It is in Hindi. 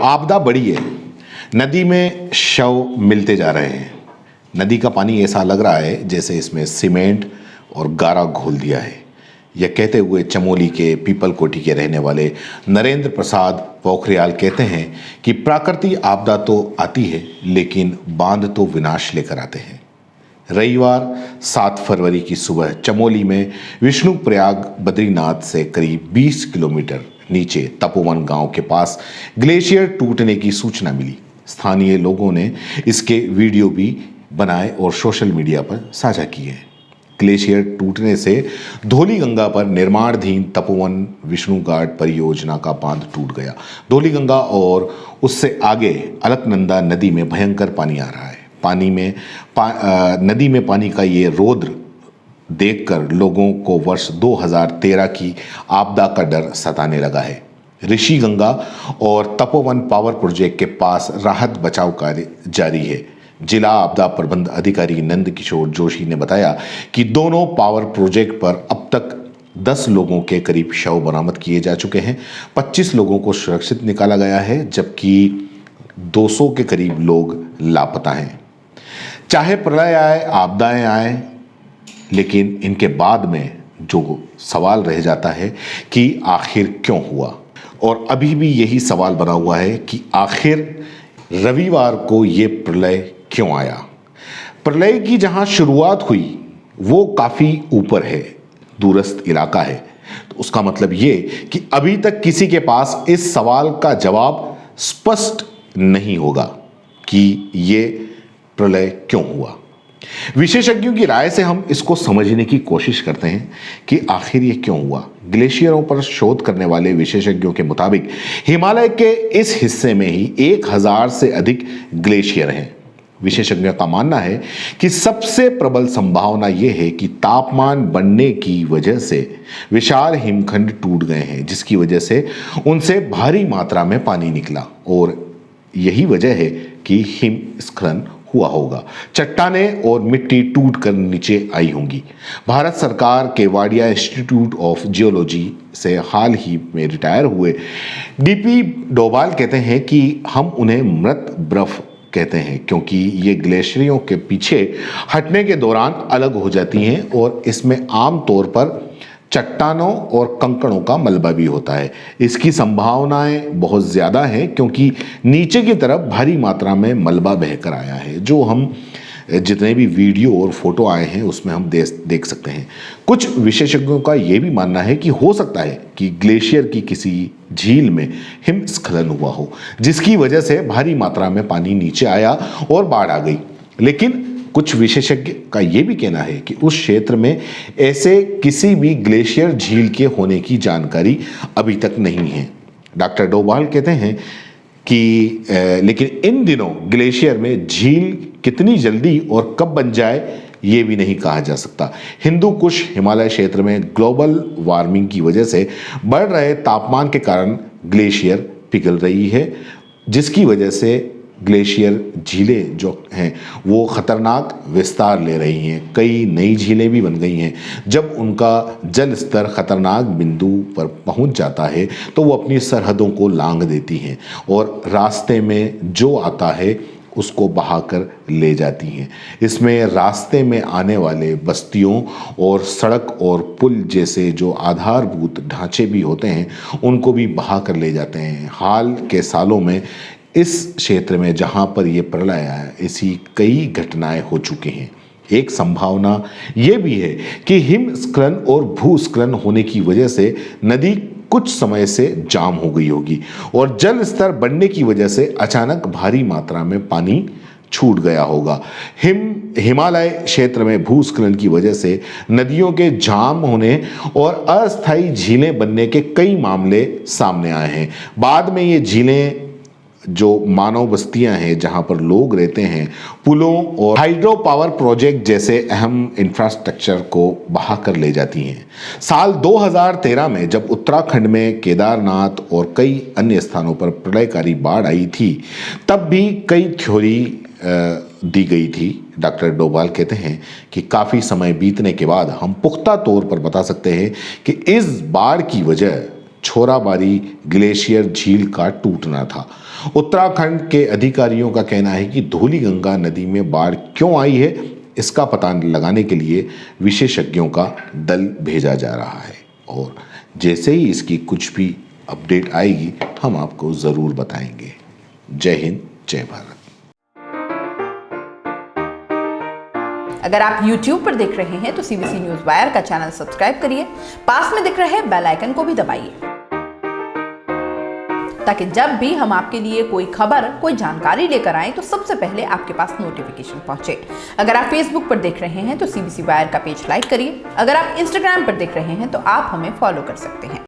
आपदा बढ़ी है। नदी में शव मिलते जा रहे हैं। नदी का पानी ऐसा लग रहा है जैसे इसमें सीमेंट और गारा घोल दिया है। यह कहते हुए चमोली के पीपल कोठी के रहने वाले नरेंद्र प्रसाद पोखरियाल कहते हैं कि प्राकृतिक आपदा तो आती है, लेकिन बांध तो विनाश लेकर आते हैं। रविवार 7 फरवरी की सुबह चमोली में विष्णुप्रयाग बद्रीनाथ से करीब 20 किलोमीटर नीचे तपोवन गांव के पास ग्लेशियर टूटने की सूचना मिली। स्थानीय लोगों ने इसके वीडियो भी बनाए और सोशल मीडिया पर साझा किए। ग्लेशियर टूटने से धौलीगंगा पर निर्माणाधीन तपोवन विष्णु घाट परियोजना का बांध टूट गया। धौलीगंगा और उससे आगे अलकनंदा नदी में भयंकर पानी आ रहा है। नदी में पानी का ये रौद्र देखकर लोगों को वर्ष 2013 की आपदा का डर सताने लगा है। ऋषिगंगा और तपोवन पावर प्रोजेक्ट के पास राहत बचाव कार्य जारी है। जिला आपदा प्रबंध अधिकारी नंद किशोर जोशी ने बताया कि दोनों पावर प्रोजेक्ट पर अब तक 10 लोगों के करीब शव बरामद किए जा चुके हैं। 25 लोगों को सुरक्षित निकाला गया है, जबकि 200 के करीब लोग लापता हैं। चाहे प्रलय आए, आपदाएं आए, लेकिन इनके बाद में जो सवाल रह जाता है कि आखिर क्यों हुआ। और अभी भी यही सवाल बना हुआ है कि आखिर रविवार को ये प्रलय क्यों आया। प्रलय की जहां शुरुआत हुई वो काफी ऊपर है, दूरस्थ इलाका है। तो उसका मतलब ये कि अभी तक किसी के पास इस सवाल का जवाब स्पष्ट नहीं होगा कि ये प्रलय क्यों हुआ। विशेषज्ञों की राय से हम इसको समझने की कोशिश करते हैं कि आखिर ये क्यों हुआ। ग्लेशियरों पर शोध करने वाले विशेषज्ञों के मुताबिक हिमालय के इस हिस्से में ही 1000 से अधिक ग्लेशियर हैं। विशेषज्ञों का मानना है कि सबसे प्रबल संभावना यह है कि तापमान बढ़ने की वजह से विशाल हिमखंड टूट गए हैं, जिसकी वजह से उनसे भारी मात्रा में पानी निकला और यही वजह है कि हिमस्खलन हुआ होगा। चट्टानें और मिट्टी टूट कर नीचे आई होंगी। भारत सरकार के वाडिया इंस्टीट्यूट ऑफ जियोलॉजी से हाल ही में रिटायर हुए डीपी डोभाल कहते हैं कि हम उन्हें मृत बर्फ कहते हैं, क्योंकि ये ग्लेशियरों के पीछे हटने के दौरान अलग हो जाती हैं और इसमें आमतौर पर चट्टानों और कंकड़ों का मलबा भी होता है। इसकी संभावनाएं बहुत ज़्यादा हैं क्योंकि नीचे की तरफ भारी मात्रा में मलबा बहकर आया है, जो हम जितने भी वीडियो और फोटो आए हैं उसमें हम देख सकते हैं। कुछ विशेषज्ञों का यह भी मानना है कि हो सकता है कि ग्लेशियर की किसी झील में हिमस्खलन हुआ हो, जिसकी वजह से भारी मात्रा में पानी नीचे आया और बाढ़ आ गई। लेकिन कुछ विशेषज्ञ का यह भी कहना है कि उस क्षेत्र में ऐसे किसी भी ग्लेशियर झील के होने की जानकारी अभी तक नहीं है। डॉक्टर डोभाल कहते हैं कि लेकिन इन दिनों ग्लेशियर में झील कितनी जल्दी और कब बन जाए ये भी नहीं कहा जा सकता। हिंदू कुश हिमालय क्षेत्र में ग्लोबल वार्मिंग की वजह से बढ़ रहे तापमान के कारण ग्लेशियर पिघल रही है, जिसकी वजह से ग्लेशियर झीलें जो हैं वो खतरनाक विस्तार ले रही हैं। कई नई झीलें भी बन गई हैं। जब उनका जल स्तर खतरनाक बिंदु पर पहुंच जाता है तो वो अपनी सरहदों को लांघ देती हैं और रास्ते में जो आता है उसको बहाकर ले जाती हैं। इसमें रास्ते में आने वाले बस्तियों और सड़क और पुल जैसे जो आधारभूत ढांचे भी होते हैं उनको भी बहा कर ले जाते हैं। हाल के सालों में इस क्षेत्र में जहां पर यह प्रलय आया, ऐसी कई घटनाएं हो चुकी हैं। एक संभावना यह भी है कि हिमस्खलन और भूस्खलन होने की वजह से नदी कुछ समय से जाम हो गई होगी और जल स्तर बढ़ने की वजह से अचानक भारी मात्रा में पानी छूट गया होगा। हिमालय क्षेत्र में भूस्खलन की वजह से नदियों के जाम होने और अस्थायी झीलें बनने के कई मामले सामने आए हैं। बाद में ये झीलें जो मानव बस्तियां हैं जहां पर लोग रहते हैं, पुलों और हाइड्रो पावर प्रोजेक्ट जैसे अहम इंफ्रास्ट्रक्चर को बहा कर ले जाती हैं। साल 2013 में जब उत्तराखंड में केदारनाथ और कई अन्य स्थानों पर प्रलयकारी बाढ़ आई थी, तब भी कई थ्योरी दी गई थी। डॉक्टर डोभाल कहते हैं कि काफ़ी समय बीतने के बाद हम पुख्ता तौर पर बता सकते हैं कि इस बाढ़ की वजह छोराबारी ग्लेशियर झील का टूटना था। उत्तराखंड के अधिकारियों का कहना है कि धौलीगंगा नदी में बाढ़ क्यों आई है, इसका पता लगाने के लिए विशेषज्ञों का दल भेजा जा रहा है और जैसे ही इसकी कुछ भी अपडेट आएगी हम आपको ज़रूर बताएंगे। जय हिंद, जय भारत। अगर आप YouTube पर देख रहे हैं तो CBC न्यूज़ वायर का चैनल सब्सक्राइब करिए, पास में दिख रहे बेल आइकन को भी दबाइए ताकि जब भी हम आपके लिए कोई खबर, कोई जानकारी लेकर आए तो सबसे पहले आपके पास नोटिफिकेशन पहुंचे। अगर आप Facebook पर देख रहे हैं तो CBC वायर का पेज लाइक करिए। अगर आप Instagram पर देख रहे हैं तो आप हमें फॉलो कर सकते हैं।